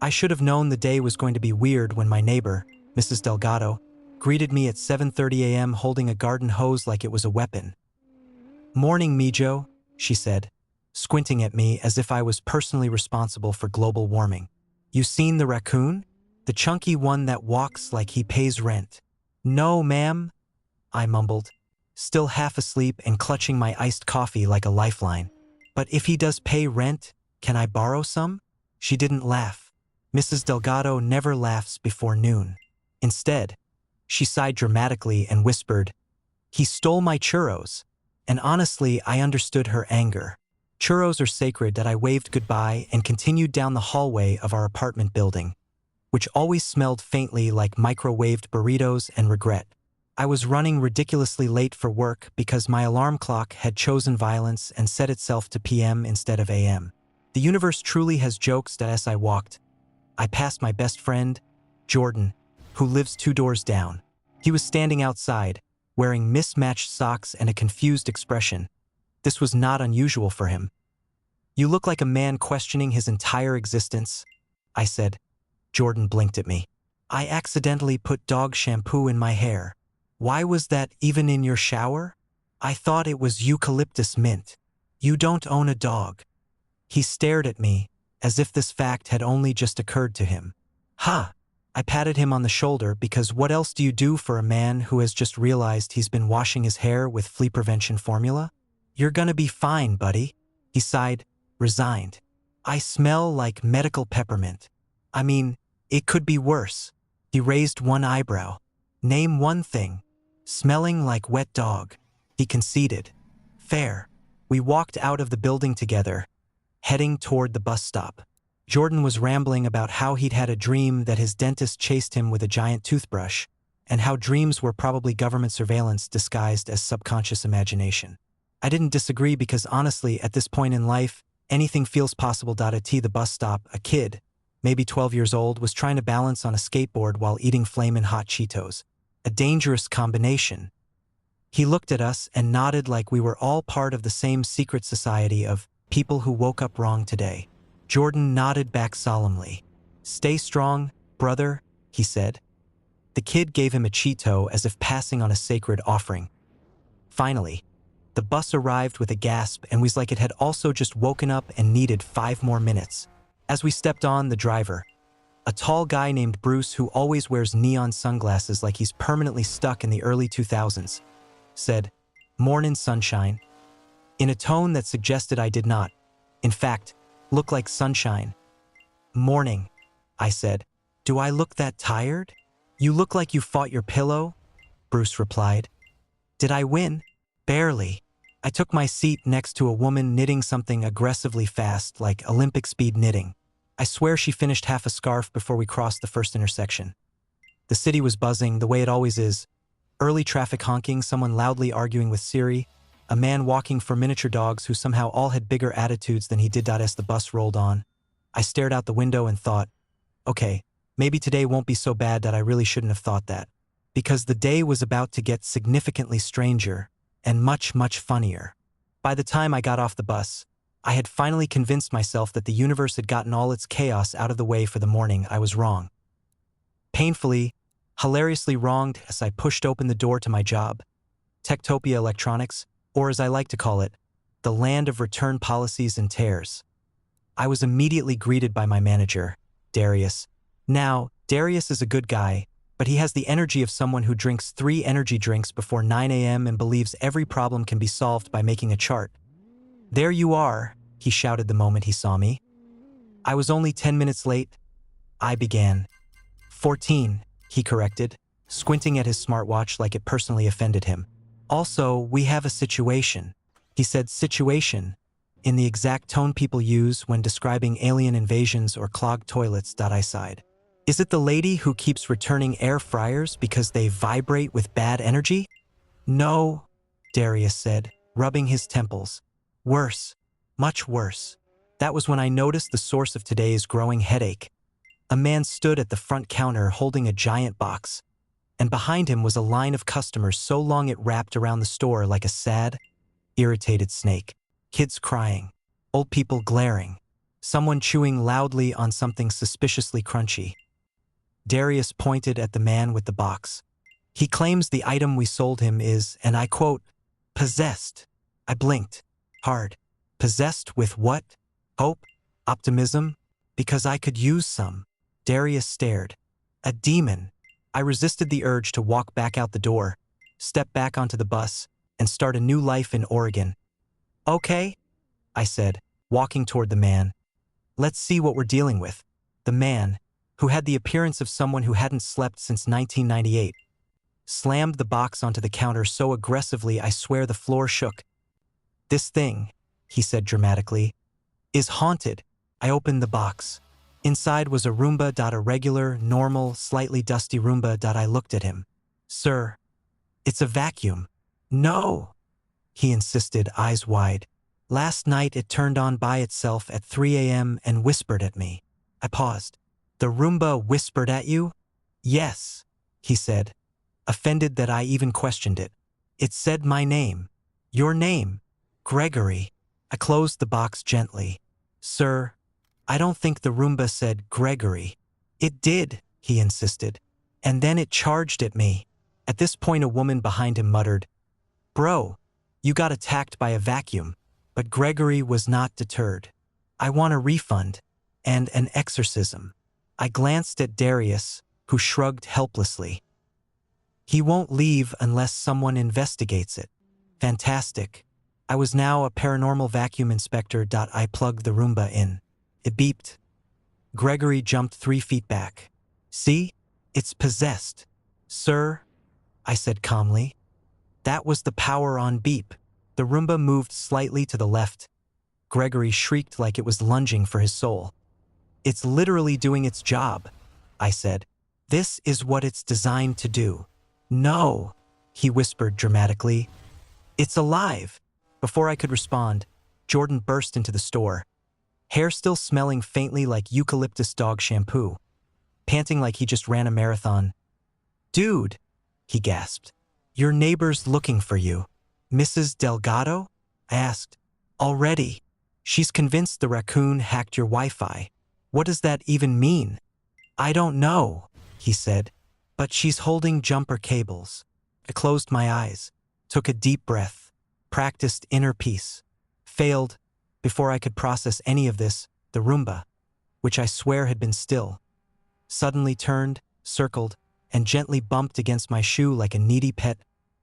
I should have known the day was going to be weird when my neighbor, Mrs. Delgado, greeted me at 7:30 a.m. holding a garden hose like it was a weapon. "Morning, Mijo," she said, squinting at me as if I was personally responsible for global warming. "You seen the raccoon? The chunky one that walks like he pays rent." "No, ma'am," I mumbled, still half asleep and clutching my iced coffee like a lifeline. "But if he does pay rent, can I borrow some?" She didn't laugh. Mrs. Delgado never laughs before noon. Instead, she sighed dramatically and whispered, "He stole my churros." And honestly, I understood her anger. Churros are sacred that I waved goodbye and continued down the hallway of our apartment building, which always smelled faintly like microwaved burritos and regret. I was running ridiculously late for work because my alarm clock had chosen violence and set itself to PM instead of AM. The universe truly has jokes that as I walked, I passed my best friend, Jordan, who lives 2 doors down. He was standing outside, wearing mismatched socks and a confused expression. This was not unusual for him. "You look like a man questioning his entire existence," I said. Jordan blinked at me. "I accidentally put dog shampoo in my hair." "Why was that even in your shower?" "I thought it was eucalyptus mint." "You don't own a dog." He stared at me, as if this fact had only just occurred to him. "Ha!" I patted him on the shoulder because what else do you do for a man who has just realized he's been washing his hair with flea prevention formula? "You're gonna be fine, buddy." He sighed, resigned. "I smell like medical peppermint. I mean, it could be worse." He raised one eyebrow. "Name one thing." "Smelling like wet dog." He conceded. "Fair." We walked out of the building together, heading toward the bus stop. Jordan was rambling about how he'd had a dream that his dentist chased him with a giant toothbrush, and how dreams were probably government surveillance disguised as subconscious imagination. I didn't disagree because honestly, at this point in life, anything feels possible. At the bus stop, a kid, maybe 12 years old, was trying to balance on a skateboard while eating flamin' hot Cheetos. A dangerous combination. He looked at us and nodded like we were all part of the same secret society of people who woke up wrong today. Jordan nodded back solemnly. "Stay strong, brother," he said. The kid gave him a Cheeto as if passing on a sacred offering. Finally, the bus arrived with a gasp and was like it had also just woken up and needed 5 more minutes. As we stepped on, the driver, a tall guy named Bruce who always wears neon sunglasses like he's permanently stuck in the early 2000s, said, "Mornin' sunshine," in a tone that suggested I did not, in fact, look like sunshine. "Morning," I said. "Do I look that tired?" "You look like you fought your pillow," Bruce replied. "Did I win?" "Barely." I took my seat next to a woman knitting something aggressively fast, like Olympic speed knitting. I swear she finished half a scarf before we crossed the first intersection. The city was buzzing, the way it always is. Early traffic honking, someone loudly arguing with Siri, a man walking for miniature dogs who somehow all had bigger attitudes than he did as the bus rolled on. I stared out the window and thought, okay, maybe today won't be so bad that I really shouldn't have thought that. Because the day was about to get significantly stranger and much, much funnier. By the time I got off the bus, I had finally convinced myself that the universe had gotten all its chaos out of the way for the morning. I was wrong. Painfully, hilariously wronged as I pushed open the door to my job, Techtopia Electronics, or as I like to call it, the land of return policies and tears. I was immediately greeted by my manager, Darius. Now, Darius is a good guy, but he has the energy of someone who drinks 3 energy drinks before 9 a.m. and believes every problem can be solved by making a chart. "There you are," he shouted the moment he saw me. "I was only 10 minutes late," I began. 14, he corrected, squinting at his smartwatch like it personally offended him. "Also, we have a situation." He said situation in the exact tone people use when describing alien invasions or clogged toilets. I sighed. "Is it the lady who keeps returning air fryers because they vibrate with bad energy?" "No," Darius said, rubbing his temples. "Worse. Much worse." That was when I noticed the source of today's growing headache. A man stood at the front counter holding a giant box, and behind him was a line of customers so long it wrapped around the store like a sad, irritated snake. Kids crying, old people glaring, Someone chewing loudly on something suspiciously crunchy. Darius pointed at the man with the box. He claims the item we sold him is, and I quote, possessed. I blinked. Hard. Possessed with what? Hope? Optimism? Because I could use some. Darius stared. A demon. I resisted the urge to walk back out the door, step back onto the bus, and start a new life in Oregon. Okay, I said, walking toward the man. Let's see what we're dealing with. The man, who had the appearance of someone who hadn't slept since 1998, slammed the box onto the counter so aggressively I swear the floor shook. This thing, he said dramatically, is haunted. I opened the box. Inside was a Roomba. A regular, normal, slightly dusty Roomba. I looked at him. Sir, it's a vacuum. No, he insisted, eyes wide. Last night it turned on by itself at 3 a.m. and whispered at me. I paused. The Roomba whispered at you? Yes, he said, offended that I even questioned it. It said my name. Your name. Gregory. I closed the box gently. Sir, I don't think the Roomba said Gregory. It did, he insisted. And then it charged at me. At this point a woman behind him muttered, Bro, you got attacked by a vacuum. But Gregory was not deterred. I want a refund. And an exorcism. I glanced at Darius, who shrugged helplessly. He won't leave unless someone investigates it. Fantastic. I was now a paranormal vacuum inspector. I plugged the Roomba in. It beeped. Gregory jumped 3 feet back. See? It's possessed. Sir, I said calmly. That was the power on beep. The Roomba moved slightly to the left. Gregory shrieked like it was lunging for his soul. It's literally doing its job, I said. This is what it's designed to do. No, he whispered dramatically. It's alive. Before I could respond, Jordan burst into the store, hair still smelling faintly like eucalyptus dog shampoo, panting like he just ran a marathon. Dude, he gasped, your neighbor's looking for you. Mrs. Delgado? I asked. Already. She's convinced the raccoon hacked your Wi-Fi. What does that even mean? I don't know, he said, but she's holding jumper cables. I closed my eyes, took a deep breath, practiced inner peace. Failed. Before I could process any of this, the Roomba, which I swear had been still, suddenly turned, circled, and gently bumped against my shoe like a needy pet.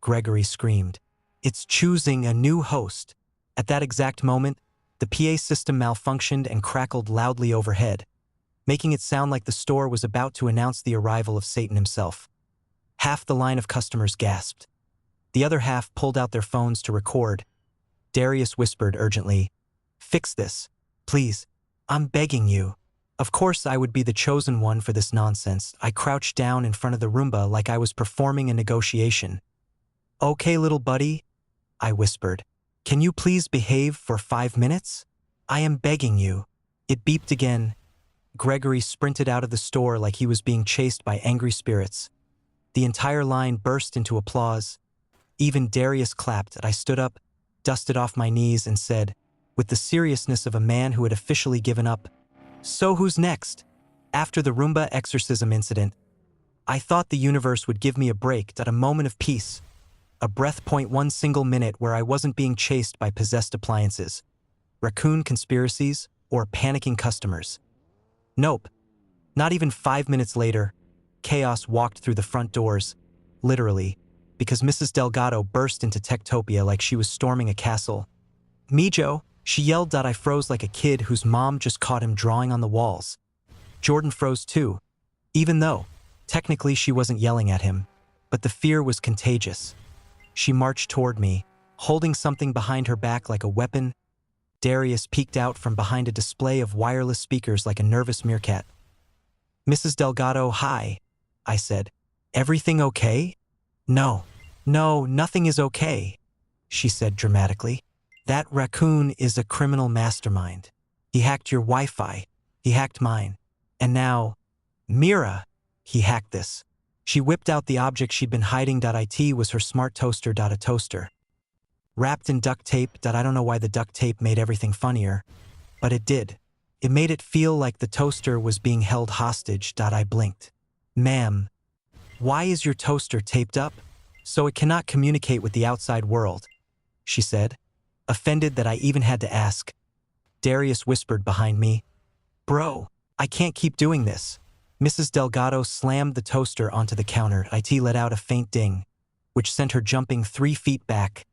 Gregory screamed. It's choosing a new host. At that exact moment, the PA system malfunctioned and crackled loudly overhead, making it sound like the store was about to announce the arrival of Satan himself. Half the line of customers gasped. The other half pulled out their phones to record. Darius whispered urgently, Fix this, please. I'm begging you. Of course I would be the chosen one for this nonsense. I crouched down in front of the Roomba like I was performing a negotiation. Okay, little buddy, I whispered. Can you please behave for 5 minutes? I am begging you. It beeped again. Gregory sprinted out of the store like he was being chased by angry spirits. The entire line burst into applause. Even Darius clapped, and I stood up, dusted off my knees, and said, with the seriousness of a man who had officially given up, So who's next? After the Roomba exorcism incident, I thought the universe would give me a break, at a moment of peace. A breath point, one single minute where I wasn't being chased by possessed appliances, raccoon conspiracies, or panicking customers. Nope. Not even 5 minutes later, chaos walked through the front doors, literally, because Mrs. Delgado burst into Techtopia like she was storming a castle. Mijo, she yelled. I froze like a kid whose mom just caught him drawing on the walls. Jordan froze too, even though, technically she wasn't yelling at him, but the fear was contagious. She marched toward me, holding something behind her back like a weapon. Darius peeked out from behind a display of wireless speakers like a nervous meerkat. Mrs. Delgado, hi, I said. Everything okay? No, nothing is okay, she said dramatically. That raccoon is a criminal mastermind. He hacked your Wi-Fi. He hacked mine. And now, Mira, he hacked this. She whipped out the object she'd been hiding. It was her smart toaster. A toaster. Wrapped in duct tape. I don't know why the duct tape made everything funnier, but it did. It made it feel like the toaster was being held hostage. I blinked. Ma'am, why is your toaster taped up? So it cannot communicate with the outside world, she said, offended that I even had to ask. Darius whispered behind me, Bro, I can't keep doing this. Mrs. Delgado slammed the toaster onto the counter. It let out a faint ding, which sent her jumping 3 feet back.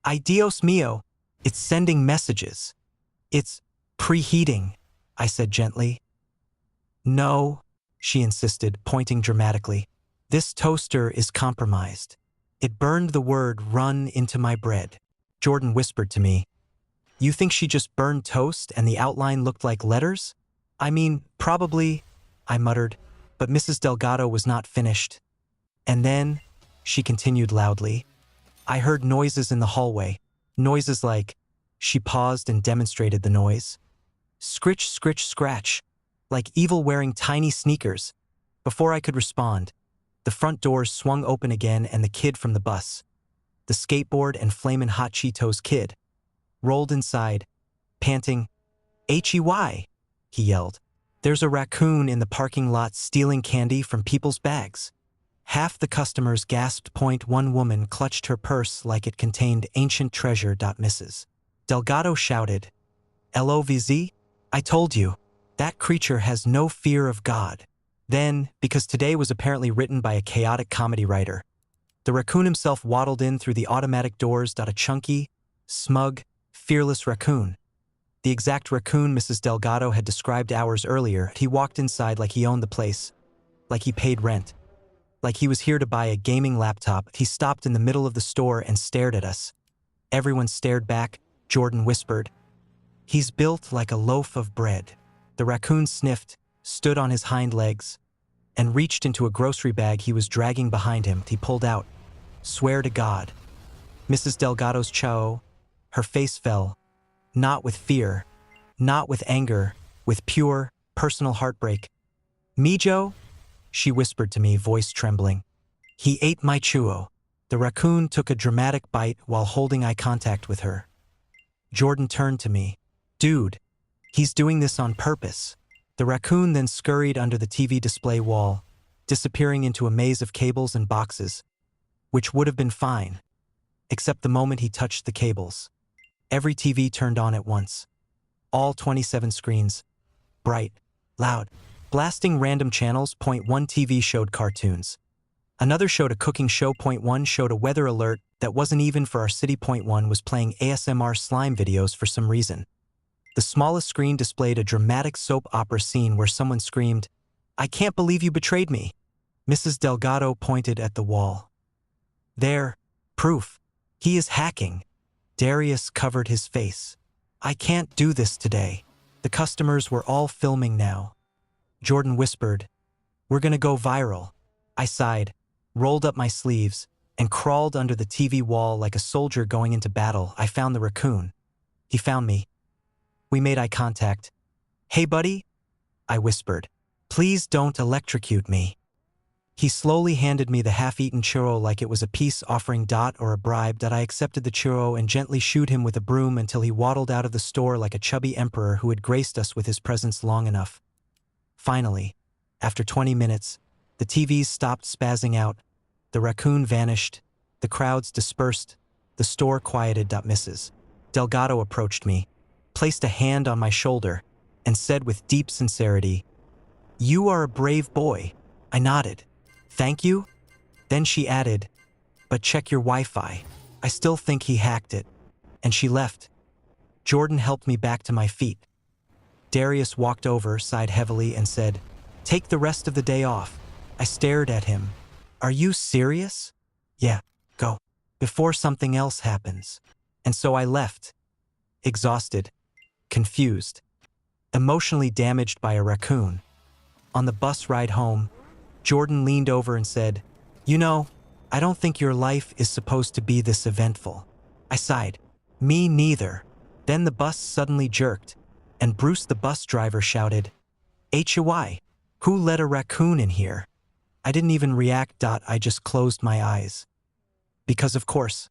Ay Dios mío, it's sending messages. It's preheating, I said gently. No, she insisted, pointing dramatically. This toaster is compromised. It burned the word run into my bread. Jordan whispered to me, You think she just burned toast and the outline looked like letters? I mean, probably, I muttered, but Mrs. Delgado was not finished. And then, she continued loudly, I heard noises in the hallway, noises like, she paused and demonstrated the noise. Scritch, scritch, scratch, like evil wearing tiny sneakers. Before I could respond, the front doors swung open again and the kid from the bus, the skateboard and flamin' hot Cheetos kid, rolled inside, panting. Hey, he yelled. There's a raccoon in the parking lot stealing candy from people's bags. Half the customers gasped. One woman clutched her purse like it contained ancient treasure. Mrs. Delgado shouted, LOVZ? I told you, that creature has no fear of God. Then, because today was apparently written by a chaotic comedy writer, the raccoon himself waddled in through the automatic doors. A chunky, smug, fearless raccoon. The exact raccoon Mrs. Delgado had described hours earlier. He walked inside like he owned the place, like he paid rent, like he was here to buy a gaming laptop. He stopped in the middle of the store and stared at us. Everyone stared back. Jordan whispered, He's built like a loaf of bread. The raccoon sniffed, stood on his hind legs, and reached into a grocery bag he was dragging behind him. He pulled out, Swear to God. Mrs. Delgado's chow, her face fell, not with fear, not with anger, with pure, personal heartbreak. Mijo? She whispered to me, voice trembling. He ate my chuo. The raccoon took a dramatic bite while holding eye contact with her. Jordan turned to me. Dude, he's doing this on purpose. The raccoon then scurried under the TV display wall, disappearing into a maze of cables and boxes, which would have been fine, except the moment he touched the cables. Every TV turned on at once. All 27 screens, bright, loud, blasting random channels. One TV showed cartoons. Another showed a cooking show. One showed a weather alert that wasn't even for our city. One was playing ASMR slime videos for some reason. The smallest screen displayed a dramatic soap opera scene where someone screamed, I can't believe you betrayed me. Mrs. Delgado pointed at the wall. There, proof. He is hacking. Darius covered his face. I can't do this today. The customers were all filming now. Jordan whispered, We're gonna go viral. I sighed, rolled up my sleeves, and crawled under the TV wall like a soldier going into battle. I found the raccoon. He found me. We made eye contact. Hey, buddy, I whispered. Please don't electrocute me. He slowly handed me the half-eaten churro like it was a peace offering or a bribe. I accepted the churro and gently shooed him with a broom until he waddled out of the store like a chubby emperor who had graced us with his presence long enough. Finally, after 20 minutes, the TVs stopped spazzing out, the raccoon vanished, the crowds dispersed, the store quieted. Mrs. Delgado approached me, placed a hand on my shoulder, and said with deep sincerity, You are a brave boy. I nodded. Thank you? Then she added, But check your Wi-Fi. I still think he hacked it. And she left. Jordan helped me back to my feet. Darius walked over, sighed heavily, and said, Take the rest of the day off. I stared at him. Are you serious? Yeah, go. Before something else happens. And so I left. Exhausted. Confused. Emotionally damaged by a raccoon. On the bus ride home, Jordan leaned over and said, You know, I don't think your life is supposed to be this eventful. I sighed. Me neither. Then the bus suddenly jerked, and Bruce the bus driver shouted, HY, who let a raccoon in here? I didn't even react. I just closed my eyes. Because of course,